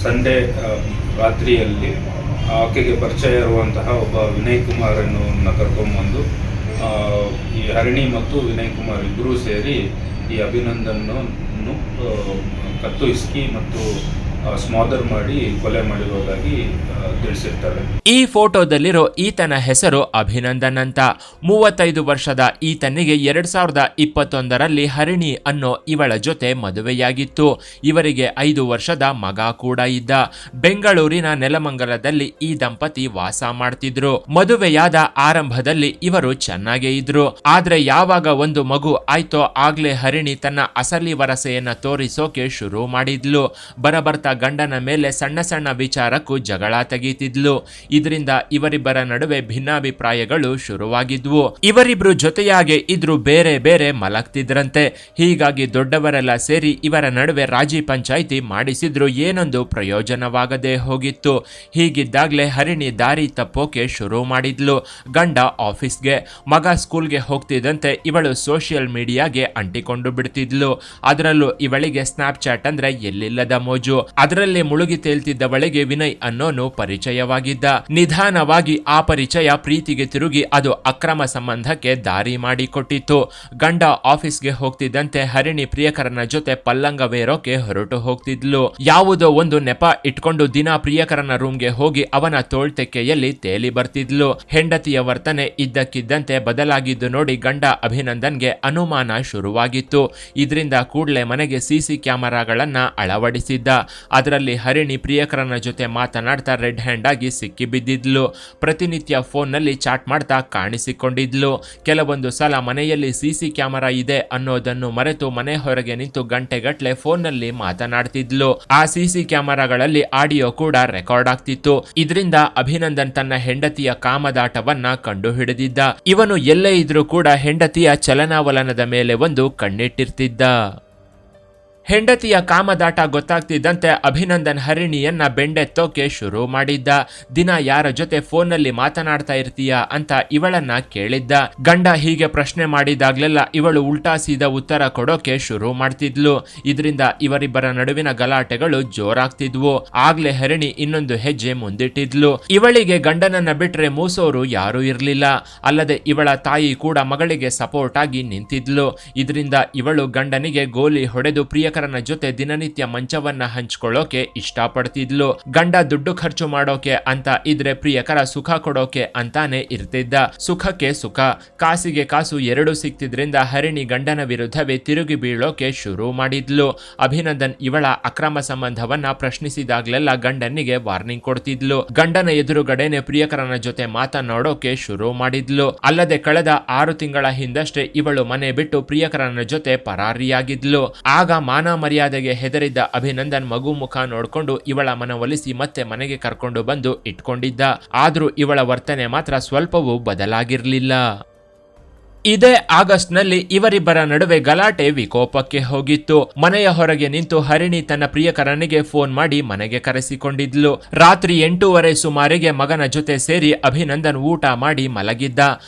Sunday ರಾತ್ರಿಯಲ್ಲಿ ಆಕೆಗೆ ಪರಿಚಯ ಇರುವಂತಹ ಒಬ್ಬ ವಿನಯ್ ಕುಮಾರ್ ಎನ್ನುವನ್ನ ಕರ್ಕೊಂಡ್ಬಂದು ಈ ಹರಿಣಿ ಮತ್ತು ವಿನಯ್ ಕುಮಾರ್ ಇಬ್ಬರೂ ಸೇರಿ ಈ ಅಭಿನಂದನನ್ನು ಕತ್ತು ಹಿಸುಕಿ ಮತ್ತು ಸ್ಮಾದರ್ ಮಾಡಿ ಕೊಲೆ ಮಾಡಿರುವುದಾಗಿ ತಿಳಿಸಿರ್ತಾರೆ. ಈ ಫೋಟೋದಲ್ಲಿರೋ ಈತನ ಹೆಸರು ಅಭಿನಂದನ್ ಅಂತ. 35 ವರ್ಷದ ಈತನಿಗೆ 2021ರಲ್ಲಿ ಹರಿಣಿ ಅನ್ನೋ ಇವಳ ಜೊತೆ ಮದುವೆಯಾಗಿತ್ತು. ಇವರಿಗೆ 5 ವರ್ಷದ ಮಗ ಕೂಡ ಇದ್ದ. ಬೆಂಗಳೂರಿನ ನೆಲಮಂಗಲದಲ್ಲಿ ಈ ದಂಪತಿ ವಾಸ ಮಾಡ್ತಿದ್ರು. ಮದುವೆಯಾದ ಆರಂಭದಲ್ಲಿ ಇವರು ಚೆನ್ನಾಗೇ ಇದ್ರು. ಆದ್ರೆ ಯಾವಾಗ ಒಂದು ಮಗು ಆಯ್ತೋ ಆಗ್ಲೇ ಹರಿಣಿ ತನ್ನ ಅಸಲಿ ವರಸೆಯನ್ನ ತೋರಿಸೋಕೆ ಶುರು ಮಾಡಿದ್ಲು. ಬರಬರ್ತಾ ಗಂಡನ ಮೇಲೆ ಸಣ್ಣ ಸಣ್ಣ ವಿಚಾರಕ್ಕೂ ಜಗಳ ತೆಗೀತಿದ್ಲು. ಇದರಿಂದ ಇವರಿಬ್ಬರ ನಡುವೆ ಭಿನ್ನಾಭಿಪ್ರಾಯಗಳು ಶುರುವಾಗಿದ್ವು. ಇವರಿಬ್ರು ಜೊತೆಯಾಗೆ ಇದ್ರು ಬೇರೆ ಬೇರೆ ಮಲಗ್ತಿದ್ರಂತೆ. ಹೀಗಾಗಿ ದೊಡ್ಡವರೆಲ್ಲ ಸೇರಿ ಇವರ ನಡುವೆ ರಾಜಿ ಪಂಚಾಯಿತಿ ಮಾಡಿಸಿದ್ರು. ಏನೊಂದು ಪ್ರಯೋಜನವಾಗದೆ ಹೋಗಿತ್ತು. ಹೀಗಿದ್ದಾಗ್ಲೇ ಹರಿಣಿ ದಾರಿ ತಪ್ಪೋಕೆ ಶುರು ಮಾಡಿದ್ಲು. ಗಂಡ ಆಫೀಸ್ಗೆ, ಮಗ ಸ್ಕೂಲ್ಗೆ ಹೋಗ್ತಿದ್ದಂತೆ ಇವಳು ಸೋಷಿಯಲ್ ಮೀಡಿಯಾಗೆ ಅಂಟಿಕೊಂಡು ಬಿಡ್ತಿದ್ಲು. ಅದರಲ್ಲೂ ಇವಳಿಗೆ ಸ್ನ್ಯಾಪ್ಚಾಟ್ ಅಂದ್ರೆ ಎಲ್ಲಿಲ್ಲದ ಮೋಜು. ಅದರಲ್ಲಿ ಮುಳುಗಿ ತೇಲ್ತಿದ್ದವಳಿಗೆ ವಿನಯ್ ಅನ್ನೋನು ಪರಿಚಯವಾಗಿದ್ದ. ನಿಧಾನವಾಗಿ ಆ ಪರಿಚಯ ಪ್ರೀತಿಗೆ ತಿರುಗಿ ಅದು ಅಕ್ರಮ ಸಂಬಂಧಕ್ಕೆ ದಾರಿ ಮಾಡಿಕೊಟ್ಟಿತ್ತು. ಗಂಡ ಆಫೀಸ್ಗೆ ಹೋಗ್ತಿದ್ದಂತೆ ಹರಿಣಿ ಪ್ರಿಯಕರನ ಜೊತೆ ಪಲ್ಲಂಗವೇರೋಕೆ ಹೊರಟು ಹೋಗ್ತಿದ್ಲು. ಯಾವುದೋ ಒಂದು ನೆಪ ಇಟ್ಕೊಂಡು ದಿನ ಪ್ರಿಯಕರನ ರೂಮ್ಗೆ ಹೋಗಿ ಅವನ ತೋಳ್ತೆಕ್ಕೆಯಲ್ಲಿ ತೇಲಿ ಬರ್ತಿದ್ಲು. ಹೆಂಡತಿಯ ವರ್ತನೆ ಇದ್ದಕ್ಕಿದ್ದಂತೆ ಬದಲಾಗಿದ್ದು ನೋಡಿ ಗಂಡ ಅಭಿನಂದನ್ಗೆ ಅನುಮಾನ ಶುರುವಾಗಿತ್ತು. ಇದರಿಂದ ಕೂಡಲೇ ಮನೆಗೆ ಸಿಸಿ ಕ್ಯಾಮೆರಾಗಳನ್ನ ಅಳವಡಿಸಿದ್ದ. ಅದರಲ್ಲಿ ಹರಿಣಿ ಪ್ರಿಯಕರನ ಜೊತೆ ಮಾತನಾಡ್ತಾ ರೆಡ್ ಹ್ಯಾಂಡ್ ಆಗಿ ಸಿಕ್ಕಿ ಬಿದ್ದಿದ್ಲು. ಪ್ರತಿನಿತ್ಯ ಫೋನ್ನಲ್ಲಿ ಚಾಟ್ ಮಾಡ್ತಾ ಕಾಣಿಸಿಕೊಂಡಿದ್ಲು. ಕೆಲವೊಂದು ಸಲ ಮನೆಯಲ್ಲಿ ಸಿಸಿ ಕ್ಯಾಮೆರಾ ಇದೆ ಅನ್ನೋದನ್ನು ಮರೆತು ಮನೆ ಹೊರಗೆ ನಿಂತು ಗಂಟೆಗಟ್ಲೆ ಫೋನ್ನಲ್ಲಿ ಮಾತನಾಡ್ತಿದ್ಲು. ಆ ಸಿಸಿ ಕ್ಯಾಮೆರಾಗಳಲ್ಲಿ ಆಡಿಯೋ ಕೂಡ ರೆಕಾರ್ಡ್ ಆಗ್ತಿತ್ತು. ಇದರಿಂದ ಅಭಿನಂದನ್ ತನ್ನ ಹೆಂಡತಿಯ ಕಾಮದಾಟವನ್ನ ಕಂಡು ಹಿಡಿದಿದ್ದ. ಇವನು ಎಲ್ಲೇ ಇದ್ರೂ ಕೂಡ ಹೆಂಡತಿಯ ಚಲನಾವಲನದ ಮೇಲೆ ಒಂದು ಕಣ್ಣಿಟ್ಟಿರ್ತಿದ್ದ. ಹೆಂಡತಿಯ ಕಾಮದಾಟ ಗೊತ್ತಾಗ್ತಿದ್ದಂತೆ ಅಭಿನಂದನ್ ಹರಿಣಿಯನ್ನ ಬೆಂಡೆತ್ತೋಕೆ ಶುರು ಮಾಡಿದ್ದ. ದಿನ ಯಾರ ಜೊತೆ ಫೋನ್ನಲ್ಲಿ ಮಾತನಾಡ್ತಾ ಇರ್ತೀಯಾ ಅಂತ ಇವಳನ್ನ ಕೇಳಿದ್ದ. ಗಂಡ ಹೀಗೆ ಪ್ರಶ್ನೆ ಮಾಡಿದಾಗ್ಲೆಲ್ಲ ಇವಳು ಉಲ್ಟಾ ಸೀದಾ ಉತ್ತರ ಕೊಡೋಕೆ ಶುರು ಮಾಡ್ತಿದ್ಲು. ಇದರಿಂದ ಇವರಿಬ್ಬರ ನಡುವಿನ ಗಲಾಟೆಗಳು ಜೋರಾಗ್ತಿದ್ವು. ಆಗ್ಲೇ ಹರಿಣಿ ಇನ್ನೊಂದು ಹೆಜ್ಜೆ ಮುಂದಿಟ್ಟಿದ್ಲು. ಇವಳಿಗೆ ಗಂಡನನ್ನ ಬಿಟ್ರೆ ಮೂಸೋರು ಯಾರೂ ಇರ್ಲಿಲ್ಲ. ಅಲ್ಲದೆ ಇವಳ ತಾಯಿ ಕೂಡ ಮಗಳಿಗೆ ಸಪೋರ್ಟ್ ಆಗಿ ನಿಂತಿದ್ಲು. ಇದರಿಂದ ಇವಳು ಗಂಡನಿಗೆ ಗೋಲಿ ಹೊಡೆದು ಪ್ರಿಯಕರನ ಜೊತೆ ದಿನನಿತ್ಯ ಮಂಚವನ್ನ ಹಂಚ್ಕೊಳ್ಳೋಕೆ ಇಷ್ಟಪಡ್ತಿದ್ಲು. ಗಂಡ ದುಡ್ಡು ಖರ್ಚು ಮಾಡೋಕೆ ಅಂತ ಇದ್ರೆ ಪ್ರಿಯಕರ ಸುಖ ಕೊಡೋಕೆ ಅಂತಾನೆ ಇರ್ತಿದ್ದ. ಸುಖಕ್ಕೆ ಸುಖ, ಕಾಸಿಗೆ ಕಾಸು ಎರಡೂ ಸಿಕ್ತಿದ್ರಿಂದ ಹರಿಣಿ ಗಂಡನ ವಿರುದ್ಧವೇ ತಿರುಗಿ ಬೀಳೋಕೆ ಶುರು ಮಾಡಿದ್ಲು. ಅಭಿನಂದನ್ ಇವಳ ಅಕ್ರಮ ಸಂಬಂಧವನ್ನ ಪ್ರಶ್ನಿಸಿದಾಗ್ಲೆಲ್ಲ ಗಂಡನಿಗೆ ವಾರ್ನಿಂಗ್ ಕೊಡ್ತಿದ್ಲು. ಗಂಡನ ಎದುರುಗಡೆನೆ ಪ್ರಿಯಕರನ ಜೊತೆ ಮಾತನಾಡೋಕೆ ಶುರು ಮಾಡಿದ್ಲು. ಅಲ್ಲದೆ ಕಳೆದ 6 ತಿಂಗಳ ಹಿಂದಷ್ಟೇ ಇವಳು ಮನೆ ಬಿಟ್ಟು ಪ್ರಿಯಕರನ ಜೊತೆ ಪರಾರಿಯಾಗಿದ್ಲು. ಆಗ ಮಾನ ಮರ್ಯಾದೆಗೆ ಹೆದರಿದ್ದ ಅಭಿನಂದನ್ ಮಗು ಮುಖ ನೋಡ್ಕೊಂಡು ಇವಳ ಮನವೊಲಿಸಿ ಮತ್ತೆ ಮನೆಗೆ ಕರ್ಕೊಂಡು ಬಂದು ಇಟ್ಕೊಂಡಿದ್ದ. ಆದ್ರೂ ಇವಳ ವರ್ತನೆ ಮಾತ್ರ ಸ್ವಲ್ಪವೂ ಬದಲಾಗಿರ್ಲಿಲ್ಲ. ಇದೇ ಆಗಸ್ಟ್ನಲ್ಲಿ ಇವರಿಬ್ಬರ ನಡುವೆ ಗಲಾಟೆ ವಿಕೋಪಕ್ಕೆ ಹೋಗಿತ್ತು. ಮನೆಯ ಹೊರಗೆ ನಿಂತು ಹರಿಣಿ ತನ್ನ ಪ್ರಿಯಕರನಿಗೆ ಫೋನ್ ಮಾಡಿ ಮನೆಗೆ ಕರೆಸಿಕೊಂಡಿದ್ಲು. ರಾತ್ರಿ 8:30 ಸುಮಾರಿಗೆ ಮಗನ ಜೊತೆ ಸೇರಿ ಅಭಿನಂದನ್ ಊಟ ಮಾಡಿ ಮಲಗಿದ್ದ.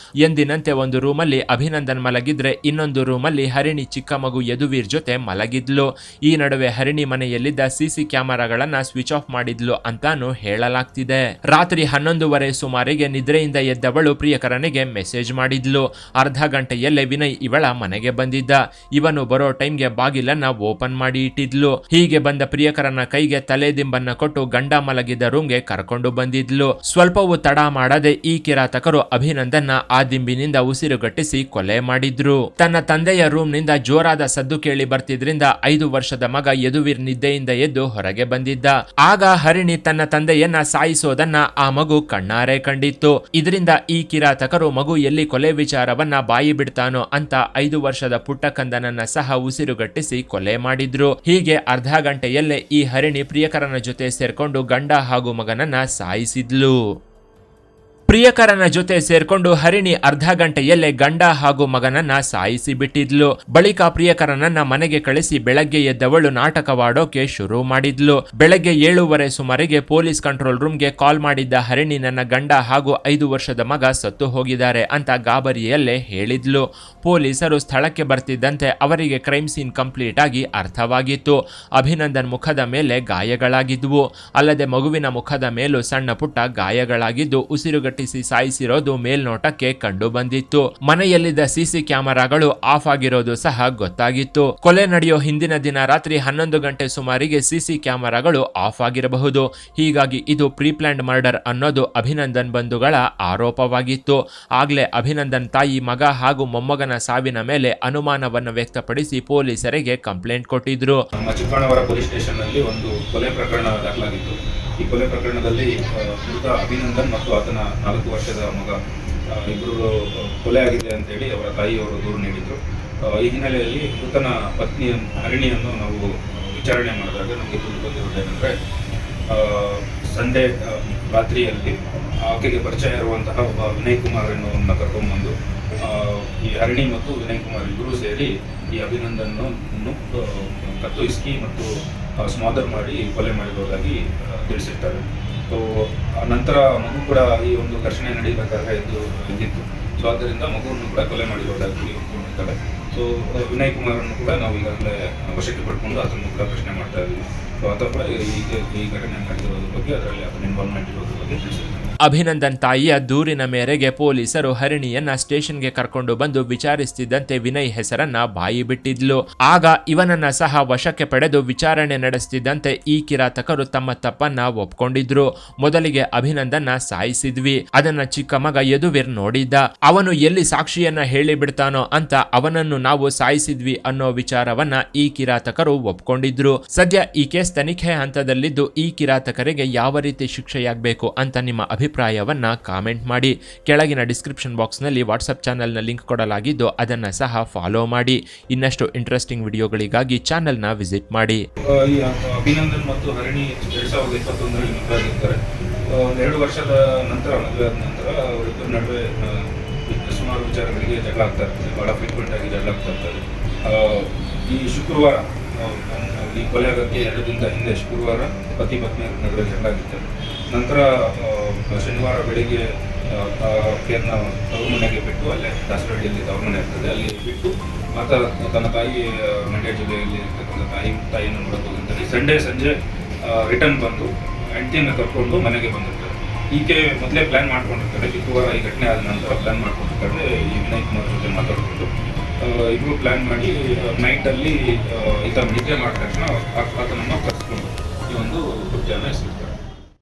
ಎಂದಿನಂತೆ ಒಂದು ರೂಮಲ್ಲಿ ಅಭಿನಂದನ್ ಮಲಗಿದ್ರೆ ಇನ್ನೊಂದು ರೂಮಲ್ಲಿ ಹರಿಣಿ ಚಿಕ್ಕ ಮಗು ಯದುವೀರ್ ಜೊತೆ ಮಲಗಿದ್ಲು. ಈ ನಡುವೆ ಹರಿಣಿ ಮನೆಯಲ್ಲಿದ್ದ ಸಿಸಿ ಕ್ಯಾಮೆರಾಗಳನ್ನ ಸ್ವಿಚ್ ಆಫ್ ಮಾಡಿದ್ಲು ಅಂತಾನು ಹೇಳಲಾಗ್ತಿದೆ. ರಾತ್ರಿ 11:30 ಸುಮಾರಿಗೆ ನಿದ್ರೆಯಿಂದ ಎದ್ದವಳು ಪ್ರಿಯಕರನಿಗೆ ಮೆಸೇಜ್ ಮಾಡಿದ್ಲು. ಅರ್ಧ ಗಂಟೆಯಲ್ಲೇ ವಿನಯ್ ಇವಳ ಮನೆಗೆ ಬಂದಿದ್ದ. ಇವನು ಬರೋ ಟೈಮ್ಗೆ ಬಾಗಿಲನ್ನ ಓಪನ್ ಮಾಡಿ ಇಟ್ಟಿದ್ಲು. ಹೀಗೆ ಬಂದ ಪ್ರಿಯಕರನ ಕೈಗೆ ತಲೆ ದಿಂಬನ್ನ ಕೊಟ್ಟು ಗಂಡ ಮಲಗಿದ್ದ ರೂಮ್ಗೆ ಕರ್ಕೊಂಡು ಬಂದಿದ್ಲು. ಸ್ವಲ್ಪವೂ ತಡ ಮಾಡದೆ ಈ ಕಿರಾತಕರು ಅಭಿನಂದನ್ನ ಆ ದಿಂಬಿನಿಂದ ಉಸಿರುಗಟ್ಟಿಸಿ ಕೊಲೆ ಮಾಡಿದ್ರು. ತನ್ನ ತಂದೆಯ ರೂಮ್ ನಿಂದ ಜೋರಾದ ಸದ್ದು ಕೇಳಿ ಬರ್ತಿದ್ರಿಂದ 5 ವರ್ಷದ ಮಗ ಯದುವೀರ್ ನಿದ್ದೆಯಿಂದ ಎದ್ದು ಹೊರಗೆ ಬಂದಿದ್ದ. ಆಗ ಹರಿಣಿ ತನ್ನ ತಂದೆಯನ್ನ ಸಾಯಿಸೋದನ್ನ ಆ ಮಗು ಕಣ್ಣಾರೆ ಕಂಡಿತ್ತು. ಇದರಿಂದ ಈ ಕಿರಾತಕರು ಮಗು ಎಲ್ಲಿ ಕೊಲೆ ವಿಚಾರವನ್ನ ಬಾಯಿ ಬಿಡ್ತಾನೋ ಅಂತ 5 ವರ್ಷದ ಪುಟ್ಟ ಕಂದನನ್ನ ಸಹ ಉಸಿರುಗಟ್ಟಿಸಿ ಕೊಲೆ ಮಾಡಿದ್ರು. ಹೀಗೆ ಅರ್ಧ ಗಂಟೆಯಲ್ಲೇ ಈ ಹರಿಣಿ ಪ್ರಿಯಕರನ ಜೊತೆ ಸೇರ್ಕೊಂಡು ಗಂಡ ಹಾಗೂ ಮಗನನ್ನ ಸಾಯಿಸಿದ್ಲು. ಪ್ರಿಯಕರನ ಜೊತೆ ಸೇರ್ಕೊಂಡು ಹರಿಣಿ ಅರ್ಧ ಗಂಟೆಯಲ್ಲೇ ಗಂಡ ಹಾಗೂ ಮಗನನ್ನ ಸಾಯಿಸಿ ಬಿಟ್ಟಿದ್ಲು. ಬಳಿಕ ಪ್ರಿಯಕರನನ್ನ ಮನೆಗೆ ಕಳಿಸಿ ಬೆಳಗ್ಗೆ ಎದ್ದವಳು ನಾಟಕವಾಡೋಕೆ ಶುರು ಮಾಡಿದ್ಲು. ಬೆಳಗ್ಗೆ 7:30 ಸುಮಾರಿಗೆ ಪೊಲೀಸ್ ಕಂಟ್ರೋಲ್ ರೂಮ್ಗೆ ಕಾಲ್ ಮಾಡಿದ್ದ ಹರಿಣಿ ನನ್ನ ಗಂಡ ಹಾಗೂ 5 ವರ್ಷದ ಮಗ ಸತ್ತು ಹೋಗಿದ್ದಾರೆ ಅಂತ ಗಾಬರಿಯಲ್ಲೇ ಹೇಳಿದ್ಲು. ಪೊಲೀಸರು ಸ್ಥಳಕ್ಕೆ ಬರ್ತಿದ್ದಂತೆ ಅವರಿಗೆ ಕ್ರೈಮ್ ಸೀನ್ ಕಂಪ್ಲೀಟ್ ಆಗಿ ಅರ್ಥವಾಗಿತ್ತು. ಅಭಿನಂದನ್ ಮುಖದ ಮೇಲೆ ಗಾಯಗಳಾಗಿದ್ವು. ಅಲ್ಲದೆ ಮಗುವಿನ ಮುಖದ ಮೇಲೂ ಸಣ್ಣ ಪುಟ್ಟ ಗಾಯಗಳಾಗಿದ್ದು ಉಸಿರುಗಟ್ಟಿಸಿ ಸಾಯಿಸಿರೋದು ಮೇಲ್ನೋಟಕ್ಕೆ ಕಂಡು ಬಂದಿತ್ತು. ಮನೆಯಲ್ಲಿದ್ದ ಸಿಸಿ ಕ್ಯಾಮೆರಾಗಳು ಆಫ್ ಆಗಿರೋದು ಸಹ ಗೊತ್ತಾಗಿತ್ತು. ಕೊಲೆ ನಡೆಯೋ ಹಿಂದಿನ ದಿನ ರಾತ್ರಿ 11 ಗಂಟೆ ಸುಮಾರಿಗೆ ಸಿಸಿ ಕ್ಯಾಮೆರಾಗಳು ಆಫ್ ಆಗಿರಬಹುದು. ಹೀಗಾಗಿ ಇದು ಪ್ರೀಪ್ಲಾನ್ಡ್ ಮರ್ಡರ್ ಅನ್ನೋದು ಅಭಿನಂದನ್ ಬಂಧುಗಳ ಆರೋಪವಾಗಿತ್ತು. ಆಗ್ಲೇ ಅಭಿನಂದನ್ ತಾಯಿ, ಮಗ ಹಾಗೂ ಮೊಮ್ಮಗನ ಸಾವಿನ ಮೇಲೆ ಅನುಮಾನವನ್ನು ವ್ಯಕ್ತಪಡಿಸಿ ಪೊಲೀಸರಿಗೆ ಕಂಪ್ಲೇಂಟ್ ಕೊಟ್ಟಿದ್ರು. ಚಿಕ್ಕಬಳ್ಳಾಪುರ ಪೊಲೀಸ್ ಸ್ಟೇಷನ್ ನಲ್ಲಿ ಒಂದು ಕೊಲೆ ಪ್ರಕರಣ ದಾಖಲಾಗಿತ್ತು. ಈ ಕೊಲೆ ಪ್ರಕರಣದಲ್ಲಿ ಮೃತ ಅಭಿನಂದನ್ ಮತ್ತು ಆತನ 4 ವರ್ಷದ ಮಗ ಇಬ್ಬರು ಕೊಲೆ ಆಗಿದೆ ಅಂತೇಳಿ ಅವರ ತಾಯಿಯವರು ದೂರು ನೀಡಿದರು. ಈ ಹಿನ್ನೆಲೆಯಲ್ಲಿ ಮೃತನ ಪತ್ನಿ ಹರಿಣಿಯನ್ನು ನಾವು ವಿಚಾರಣೆ ಮಾಡಿದಾಗ ನಮಗೆ ತಿಳಿದು ಬಂದಿರುವುದೇನೆಂದರೆ, ಸಂಡೇ ರಾತ್ರಿಯಲ್ಲಿ ಆಕೆಗೆ ಪರಿಚಯ ಇರುವಂತಹ ಒಬ್ಬ ವಿನಯ್ ಕುಮಾರ್ ಎನ್ನುವನ್ನ ಕರ್ಕೊಂಡ್ಬಂದು ಈ ಹರಿಣಿ ಮತ್ತು ವಿನಯ್ ಕುಮಾರ್ ಇಬ್ಬರೂ ಸೇರಿ ಈ ಅಭಿನಂದನನ್ನು ಕತ್ತು ಇಸ್ಕಿ ಮತ್ತು ಸ್ಮಾದರ್ ಮಾಡಿ ಕೊಲೆ ಮಾಡಿರುವುದಾಗಿ ತಿಳಿಸಿರ್ತಾರೆ. ಸೊ ನಂತರ ಮಗು ಕೂಡ ಈ ಒಂದು ಘರ್ಷಣೆ ನಡೀಬೇಕಾದ್ರೆ ಇದ್ದಿತ್ತು. ಸೊ ಆದ್ದರಿಂದ ಮಗುವನ್ನು ಕೂಡ ಕೊಲೆ ಮಾಡಿರುವುದಾಗಿ ಒಪ್ಕೊಂಡಿರ್ತಾರೆ. ಸೊ ವಿನಯ್ ಕುಮಾರನ್ನು ಕೂಡ ನಾವು ಈಗಾಗಲೇ ವಶಕ್ಕೆ ಪಡ್ಕೊಂಡು ಅದನ್ನು ಕೂಡ ಪ್ರಶ್ನೆ ಮಾಡ್ತಾ ಇದ್ದೀವಿ. ಸೊ ಆತ ಕೂಡ ಈ ಘಟನೆ ನಡೆದಿರೋದ್ರ ಬಗ್ಗೆ, ಅದರಲ್ಲಿ ಆತನ ಇನ್ವಾಲ್ವ್ಮೆಂಟ್ ಇರೋದ್ರ ಬಗ್ಗೆ ತಿಳಿಸಿದ್ದಾರೆ. ಅಭಿನಂದನ್ ತಾಯಿಯ ದೂರಿನ ಮೇರೆಗೆ ಪೊಲೀಸರು ಹರಿಣಿಯನ್ನ ಸ್ಟೇಷನ್ಗೆ ಕರ್ಕೊಂಡು ಬಂದು ವಿಚಾರಿಸುತ್ತಿದ್ದಂತೆ ವಿನಯ್ ಹೆಸರನ್ನ ಬಾಯಿ ಬಿಟ್ಟಿದ್ಲು. ಆಗ ಇವನನ್ನ ಸಹ ವಶಕ್ಕೆ ಪಡೆದು ವಿಚಾರಣೆ ನಡೆಸುತ್ತಿದ್ದಂತೆ ಈ ಕಿರಾತಕರು ತಮ್ಮ ತಪ್ಪನ್ನ ಒಪ್ಕೊಂಡಿದ್ರು. ಮೊದಲಿಗೆ ಅಭಿನಂದನ್ನ ಸಾಯಿಸಿದ್ವಿ, ಅದನ್ನ ಚಿಕ್ಕ ಮಗ ಯದುವೀರ್ ನೋಡಿದ್ದ. ಅವನು ಎಲ್ಲಿ ಸಾಕ್ಷಿಯನ್ನ ಹೇಳಿ ಬಿಡ್ತಾನೋ ಅಂತ ಅವನನ್ನು ನಾವು ಸಾಯಿಸಿದ್ವಿ ಅನ್ನೋ ವಿಚಾರವನ್ನ ಈ ಕಿರಾತಕರು ಒಪ್ಕೊಂಡಿದ್ರು. ಸದ್ಯ ಈ ಕೇಸ್ ತನಿಖೆ ಹಂತದಲ್ಲಿದ್ದು ಈ ಕಿರಾತಕರಿಗೆ ಯಾವ ರೀತಿ ಶಿಕ್ಷೆಯಾಗಬೇಕು ಅಂತ ನಿಮ್ಮ ಅಭಿಪ್ರಾಯವನ್ನ ಕಾಮೆಂಟ್ ಮಾಡಿ. ಕೆಳಗಿನ ಡಿಸ್ಕ್ರಿಪ್ಷನ್ ಬಾಕ್ಸ್ನಲ್ಲಿ ವಾಟ್ಸ್ಆಪ್ ಚಾನೆಲ್ನ ಲಿಂಕ್ ಕೊಡಲಾಗಿದ್ದು ಅದನ್ನ ಸಹ ಫಾಲೋ ಮಾಡಿ. ಇನ್ನಷ್ಟು ಇಂಟ್ರೆಸ್ಟಿಂಗ್ ವಿಡಿಯೋಗಳಿಗಾಗಿ ಚಾನೆಲ್ನ ವಿಸಿಟ್ ಮಾಡಿ. ಅಭಿನಂದನ್ ಮತ್ತು ಹರಿಣಿ 2021ರಲ್ಲಿ ಮದುವೆ ಆಗಿರ್ತಾರೆ. 2 ವರ್ಷದ ನಂತರ ಮದುವೆ ಆದ ನಂತರ ಅವರಿಬ್ಬರ ನಡುವೆ ಸುಮಾರು ವಿಚಾರಗಳಿಗೆ ಜಗಳ ಆಗ್ತಾ ಇರ್ತದೆ. ಬಹಳ ಫ್ರೀಕ್ವೆಂಟ್ ಆಗಿ ಜಗಳ ಆಗ್ತಾ ಇರ್ತಾರೆ. ಈ ಶುಕ್ರವಾರ, ಈ ಕೊಲೆ ಆಗೋಕ್ಕೆ 2 ದಿನದ ಹಿಂದೆ ಶುಕ್ರವಾರ ಪತಿ ಪತ್ನಿಯರ ನಡುವೆ ಜಗಳ ಆಗಿರ್ತಾರೆ. ನಂತರ ಶನಿವಾರ ಬೆಳಿಗ್ಗೆ ಆಕೆಯನ್ನು ತವ್ರ ಮನೆಗೆ ಬಿಟ್ಟು, ಅಲ್ಲೇ ದಾಸರಹಳ್ಳಿಯಲ್ಲಿ ತವ್ರ ಮನೆ ಇರ್ತದೆ, ಅಲ್ಲಿ ಬಿಟ್ಟು ತನ್ನ ತಾಯಿ ಮಂಡ್ಯ ಜಿಲ್ಲೆಯಲ್ಲಿ ಇರ್ತಕ್ಕಂಥ ತಾಯಿಯನ್ನು ನೋಡೋಕೆ ಹೋಗಿರ್ತಾನೆ. ಸಂಡೇ ಸಂಜೆ ರಿಟರ್ನ್ ಬಂದು ಹೆಂಡತಿಯನ್ನು ಕರ್ಕೊಂಡು ಮನೆಗೆ ಬಂದಿರ್ತಾರೆ. ಈಕೆ ಮೊದಲೇ ಪ್ಲ್ಯಾನ್ ಮಾಡ್ಕೊಂಡಿರ್ತಾರೆ. ಶುಕ್ರವಾರ ಈ ಘಟನೆ ಆದ ನಂತರ ಪ್ಲ್ಯಾನ್ ಮಾಡ್ಕೊಂಡಿರ್ತಾರೆ. ಈ ವಿನಯ್ ಕುಮಾರ್ ಜೊತೆ ಮಾತಾಡಿಕೊಂಡು ಇಬ್ಬರು ಪ್ಲ್ಯಾನ್ ಮಾಡಿ ನೈಟಲ್ಲಿ ಈತ ನಿದ್ದೆ ಮಾಡಿದ ತಕ್ಷಣ ಆತನನ್ನು ಕರೆಸ್ಕೊಂಡು ಈ ಒಂದು ಕೃತ್ಯನ ಎಸಗಿರ್ತಾರೆ.